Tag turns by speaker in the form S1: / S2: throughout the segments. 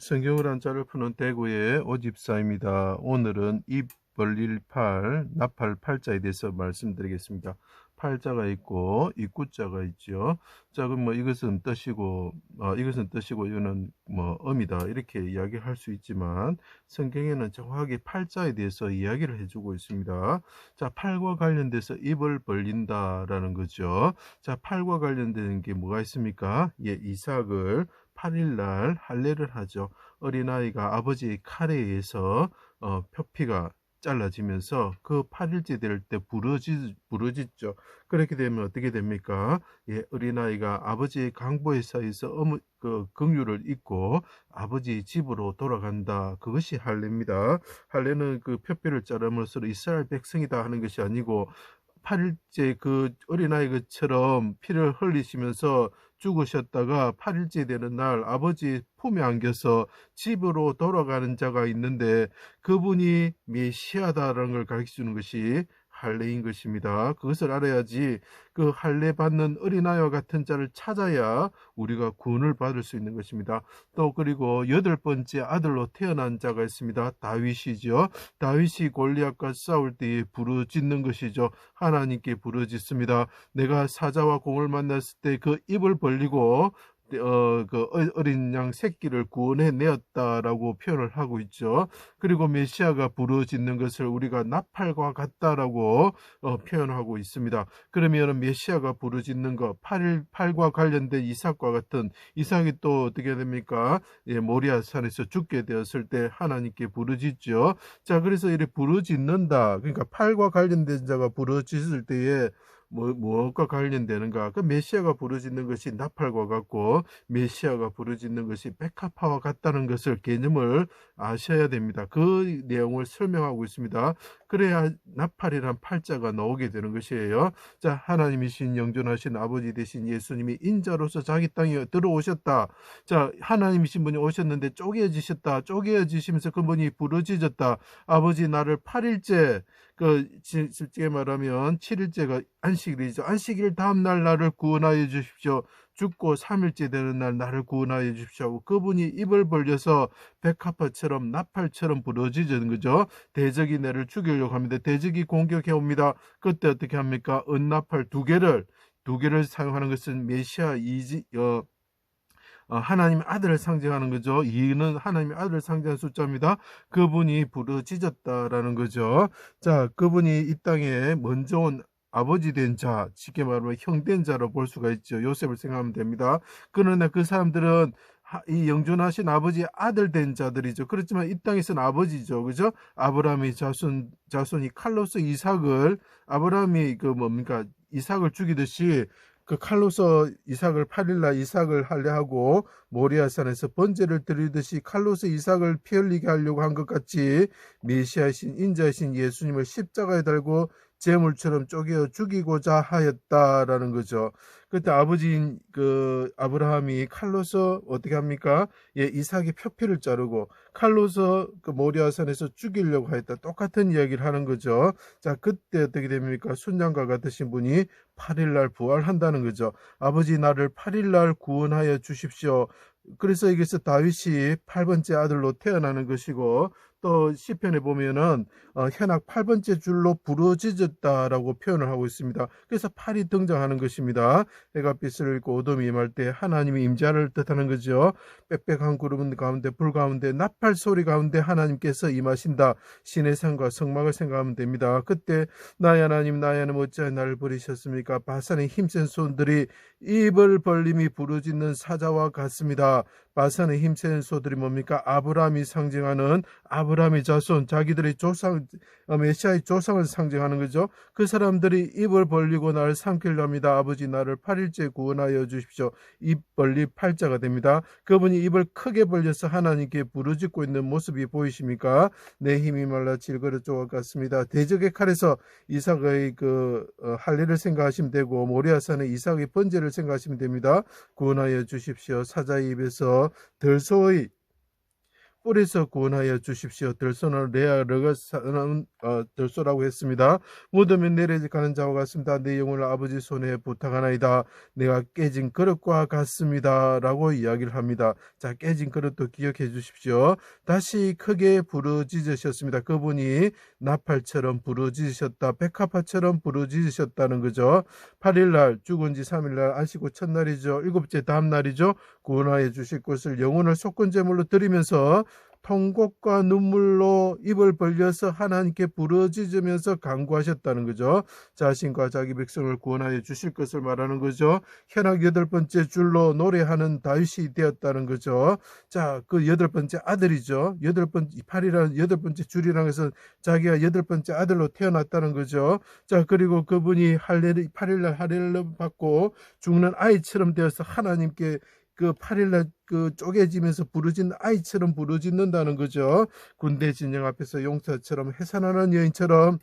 S1: 성경을 한자를 푸는 대구의 오집사입니다. 오늘은 입 벌릴 팔, 나팔 팔자에 대해서 말씀드리겠습니다. 팔자가 있고 입구자가 있죠. 자, 그럼 뭐 이것은 뜻이고, 이거는 뭐 음이다 이렇게 이야기할 수 있지만 성경에는 정확하게 팔자에 대해서 이야기를 해주고 있습니다. 자, 팔과 관련돼서 입을 벌린다라는 거죠. 자, 팔과 관련된 게 뭐가 있습니까? 예, 이삭을 8일날 할례를 하죠. 어린아이가 아버지의 칼에 의해서 표피가 잘라지면서 그 8일째 될 때 부러지죠. 그렇게 되면 어떻게 됩니까? 예, 어린아이가 아버지의 강보에 쌓여서 그 긍휼을 잊고 아버지의 집으로 돌아간다. 그것이 할례입니다. 할례는 그 표피를 자름으로써 이스라엘 백성이다 하는 것이 아니고 8일째 그 어린아이 것처럼 피를 흘리시면서 죽으셨다가 8일째 되는 날 아버지 품에 안겨서 집으로 돌아가는 자가 있는데 그분이 메시아다라는 걸 가르쳐 주는 것이 할례인 것입니다. 그것을 알아야지 그 할례 받는 어린아이와 같은 자를 찾아야 우리가 구원을 받을 수 있는 것입니다. 또 그리고 8번째 아들로 태어난 자가 있습니다. 다윗이죠. 다윗이 골리앗과 싸울 때에 부르짖는 것이죠. 하나님께 부르짖습니다. 내가 사자와 공을 만났을 때 그 입을 벌리고 그 어린 양 새끼를 구원해 내었다라고 표현을 하고 있죠. 그리고 메시아가 부르짖는 것을 우리가 나팔과 같다라고 표현하고 있습니다. 그러면 메시아가 부르짖는 것, 팔과 관련된 이삭과 같은 이삭이 또 어떻게 됩니까? 예, 모리아 산에서 죽게 되었을 때 하나님께 부르짖죠. 자, 그래서 이렇게 부르짖는다. 그러니까 팔과 관련된 자가 부르짖을 때에 무엇과 관련되는가? 그 메시아가 부르짖는 것이 나팔과 같고 메시아가 부르짖는 것이 백합화와 같다는 것을 개념을 아셔야 됩니다. 그 내용을 설명하고 있습니다. 그래야 나팔이란 팔자가 나오게 되는 것이에요. 자, 하나님이신 영존하신 아버지 되신 예수님이 인자로서 자기 땅에 들어오셨다. 자, 하나님이신 분이 오셨는데 쪼개어지시면서 그분이 부르짖었다. 아버지 나를 8일째 실제 말하면 7일째가 안식일이죠. 안식일 다음날 나를 구원하여 주십시오. 죽고 3일째 되는 날 나를 구원하여 주십시오. 그분이 입을 벌려서 백합화처럼 나팔처럼 부러지는 거죠. 대적이 나를 죽이려고 합니다. 대적이 공격해 옵니다. 그때 어떻게 합니까? 은나팔 두 개를 사용하는 것은 메시아 하나님의 아들을 상징하는 거죠. 2는 하나님의 아들을 상징하는 숫자입니다. 그분이 부르짖었다라는 거죠. 자, 그분이 이 땅에 먼저 온 아버지 된 자, 쉽게 말하면 형 된 자로 볼 수가 있죠. 요셉을 생각하면 됩니다. 그러나 그 사람들은 이 영존하신 아버지의 아들 된 자들이죠. 그렇지만 이 땅에서는 아버지죠. 그죠? 아브라함의 자손이 칼로스 이삭을 아브라함이 이삭을 죽이듯이 그 칼로서 이삭을 8일날 이삭을 할례하고 모리아산에서 번제를 드리듯이 칼로서 이삭을 피 흘리게 하려고 한 것 같이 메시아이신 인자이신 예수님을 십자가에 달고 제물처럼 쪼개어 죽이고자 하였다라는 거죠. 그때 아버지인 그 아브라함이 칼로서 어떻게 합니까? 예, 이삭의 표피를 자르고 칼로서 그 모리아산에서 죽이려고 하였다. 똑같은 이야기를 하는 거죠. 자, 그때 어떻게 됩니까? 순장과 같으신 분이 8일날 부활한다는 거죠. 아버지 나를 8일날 구원하여 주십시오. 그래서 이것은 다윗이 8번째 아들로 태어나는 것이고 또 시편에 보면은 현악 8번째 줄로 부러지졌다라고 표현을 하고 있습니다. 그래서 8이 등장하는 것입니다. 해가 빛을 잃고 어둠이 임할 때 하나님이 임재를 뜻하는 거죠. 빽빽한 구름 가운데 불 가운데 나팔 소리 가운데 하나님께서 임하신다. 신의 산과 성막을 생각하면 됩니다. 그때 나의 하나님 어찌하여 나를 버리셨습니까? 바산의 힘센 손들이 입을 벌림이 부르짖는 사자와 같습니다. 바산의 힘센 소들이 뭡니까? 아브라함이 상징하는 아브라함의 자손, 자기들의 조상, 메시아의 조상을 상징하는 거죠. 그 사람들이 입을 벌리고 나를 삼키려 합니다. 아버지 나를 8일째 구원하여 주십시오. 입 벌리 팔자가 됩니다. 그분이 입을 크게 벌려서 하나님께 부르짖고 있는 모습이 보이십니까? 내 힘이 말라 질그릇 조각 같습니다. 대적의 칼에서 이삭의 할례를 생각하시면 되고 모리아산의 이삭의 번제를 생각하시면 됩니다. 구원하여 주십시오. 사자의 입에서 들소의 뿔에서 구원하여 주십시오. 들소는 레아 르가 사는 들소라고 했습니다. 무덤에 내려가는 자와 같습니다. 내 영혼을 아버지 손에 부탁하나이다. 내가 깨진 그릇과 같습니다. 라고 이야기를 합니다. 자, 깨진 그릇도 기억해 주십시오. 다시 크게 부르짖으셨습니다. 그분이 나팔처럼 부르짖으셨다. 백합화처럼 부르짖으셨다는 거죠. 8일날 죽은 지 3일날 안식구 첫날이죠. 일곱째 다음날이죠. 구원하여 주실 것을 영혼을 속건제물로 드리면서 통곡과 눈물로 입을 벌려서 하나님께 부르짖으면서 간구하셨다는 거죠. 자신과 자기 백성을 구원하여 주실 것을 말하는 거죠. 현악 8번째 줄로 노래하는 다윗이 되었다는 거죠. 자, 그 8번째 아들이죠. 8이라는 8번째 줄이라는 것은 자기가 8번째 아들로 태어났다는 거죠. 자, 그리고 그분이 8일날 할례를 받고 죽는 아이처럼 되어서 하나님께 그 8일날 그 쪼개지면서 부르짖는 아이처럼 부르짖는다는 거죠. 군대 진영 앞에서 용사처럼 해산하는 여인처럼,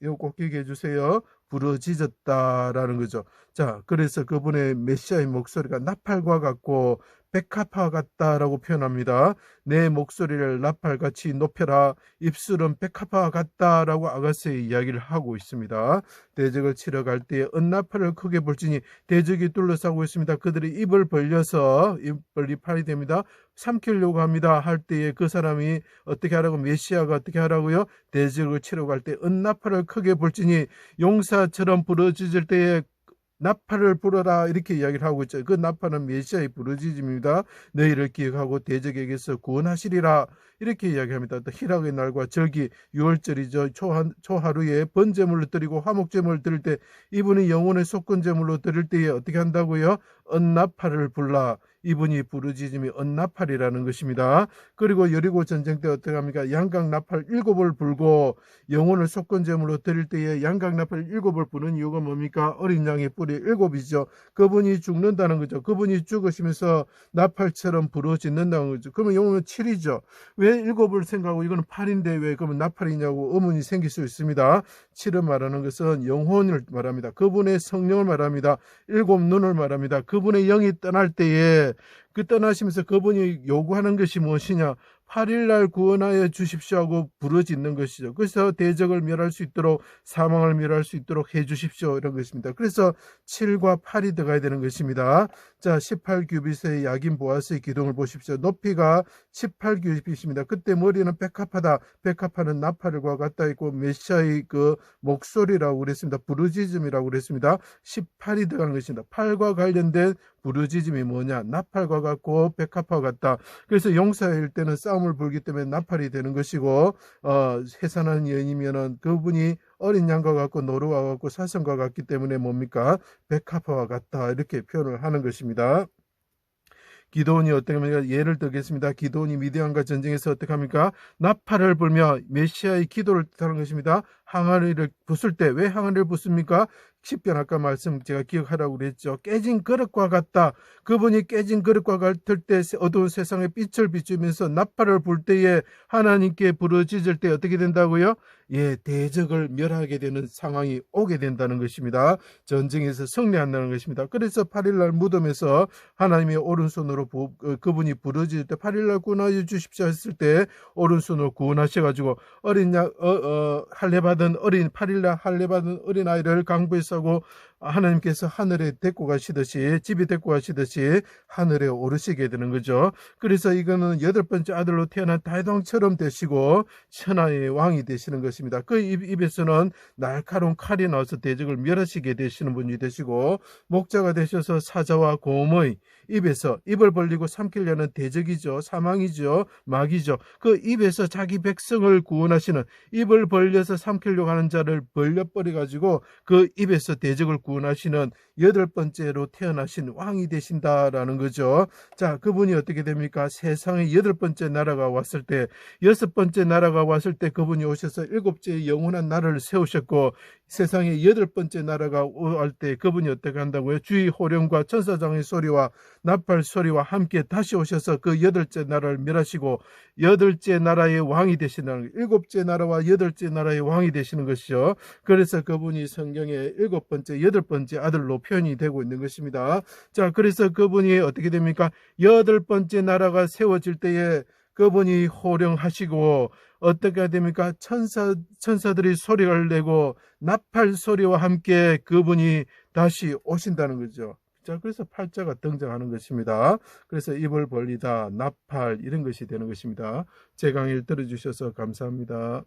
S1: 이거 꼭 기억해 주세요. 부르짖었다라는 거죠. 자, 그래서 그분의 메시아의 목소리가 나팔과 같고 백합화 같다라고 표현합니다. 내 목소리를 나팔같이 높여라. 입술은 백합화 같다라고 아가스의 이야기를 하고 있습니다. 대적을 치러 갈 때에 은나팔을 크게 볼지니 대적이 둘러싸고 있습니다. 그들이 입을 벌려서 입벌리 팔이 됩니다. 삼키려고 합니다. 할 때에 그 사람이 어떻게 하라고, 메시아가 어떻게 하라고요? 대적을 치러 갈 때 은나팔을 크게 볼지니 용사처럼 부르짖을 때에 나팔을 불어라 이렇게 이야기를 하고 있죠. 그 나팔은 메시아의 부르짖음입니다. 너희를 기억하고 대적에게서 구원하시리라 이렇게 이야기합니다. 또 희락의 날과 절기 6월절이죠. 초하루에 번제물로 드리고 화목제물을 드릴 때 이분이 영혼의 속건제물로 드릴 때에 어떻게 한다고요? 언나팔을 불라. 이분이 부르짖음이 언나팔이라는 것입니다. 그리고 여리고 전쟁 때 어떻게 합니까? 양각 나팔 7을 불고 영혼을 속건제물로 드릴 때에 양각 나팔 7을 부는 이유가 뭡니까? 어린 양의 뿔이 7이죠. 그분이 죽는다는 거죠. 그분이 죽으시면서 나팔처럼 부르짖는다는 거죠. 그러면 영혼은 7이죠. 왜 7을 생각하고 이거는 8인데 왜 그러면 나팔이냐고 의문이 생길 수 있습니다. 7을 말하는 것은 영혼을 말합니다. 그분의 성령을 말합니다. 7 눈을 말합니다. 그분의 영이 떠날 때에 그 떠나시면서 그분이 요구하는 것이 무엇이냐? 8일날 구원하여 주십시오 하고 부르짖는 것이죠. 그래서 대적을 멸할 수 있도록, 사망을 멸할 수 있도록 해 주십시오 이런 것입니다. 그래서 7과 8이 들어가야 되는 것입니다. 자, 18규빗의 야긴 보아스의 기둥을 보십시오. 높이가 18규빗입니다. 그때 머리는 백합하다. 백합하는 나팔과 같다 있고 메시아의 그 목소리라고 그랬습니다. 부르짖음이라고 그랬습니다. 18이 들어가는 것입니다. 8과 관련된 부르짖음이 뭐냐? 나팔과 같고 백합화 같다. 그래서 용사일 때는 싸움을 불기 때문에 나팔이 되는 것이고, 해산하는 여인이면은 그분이 어린 양과 같고 노루와 같고 사슴과 같기 때문에 뭡니까? 백합화와 같다 이렇게 표현을 하는 것입니다. 기도원이 어떻게 합니까? 예를 들겠습니다. 기도원이 미디안과 전쟁에서 어떻게 합니까? 나팔을 불며 메시아의 기도를 뜻하는 것입니다. 항아리를 부술 때 왜 항아리를 붓습니까? 10편 아까 말씀 제가 기억하라고 그랬죠. 깨진 그릇과 같다. 그분이 깨진 그릇과 같을 때 어두운 세상에 빛을 비추면서 나팔을 불 때에 하나님께 부르짖을 때 어떻게 된다고요? 예, 대적을 멸하게 되는 상황이 오게 된다는 것입니다. 전쟁에서 승리한다는 것입니다. 그래서 8일날 무덤에서 하나님의 오른손으로 그분이 부르짖을 때 8일날 구원하여 주십시오 했을 때 오른손으로 구원하셔가지고 어린 양 할례받은 어린 8일날 할례받은 어린아이를 강부에서 하고 하나님께서 하늘에 데리고 가시듯이, 집에 데리고 가시듯이 하늘에 오르시게 되는 거죠. 그래서 이거는 8번째 아들로 태어난 다윗왕처럼 되시고 천하의 왕이 되시는 것입니다. 그 입에서는 날카로운 칼이 나와서 대적을 멸하시게 되시는 분이 되시고, 목자가 되셔서 사자와 곰의 입에서 입을 벌리고 삼키려는 대적이죠. 사망이죠. 마귀죠. 그 입에서 자기 백성을 구원하시는, 입을 벌려서 삼키려고 하는 자를 벌려버려가지고 그 입에서 대적을 구원하시는 8번째로 태어나신 왕이 되신다라는 거죠. 자, 그분이 어떻게 됩니까? 세상에 8번째 나라가 왔을 때, 6번째 나라가 왔을 때 그분이 오셔서 7째 영원한 나라를 세우셨고, 세상에 8번째 나라가 올 때 그분이 어떻게 한다고요? 주의 호령과 천사장의 소리와 나팔 소리와 함께 다시 오셔서 그 8째 나라를 멸하시고 8째 나라의 왕이 되시는, 7째 나라와 8째 나라의 왕이 되시는 것이죠. 그래서 그분이 성경에 7번째, 8번째 아들로 표현이 되고 있는 것입니다. 자, 그래서 그분이 어떻게 됩니까? 8번째 나라가 세워질 때에 그분이 호령하시고 어떻게 해야 됩니까? 천사들이 소리를 내고 나팔 소리와 함께 그분이 다시 오신다는 거죠. 자, 그래서 팔자가 등장하는 것입니다. 그래서 입을 벌리다, 나팔 이런 것이 되는 것입니다. 제 강의를 들어주셔서 감사합니다.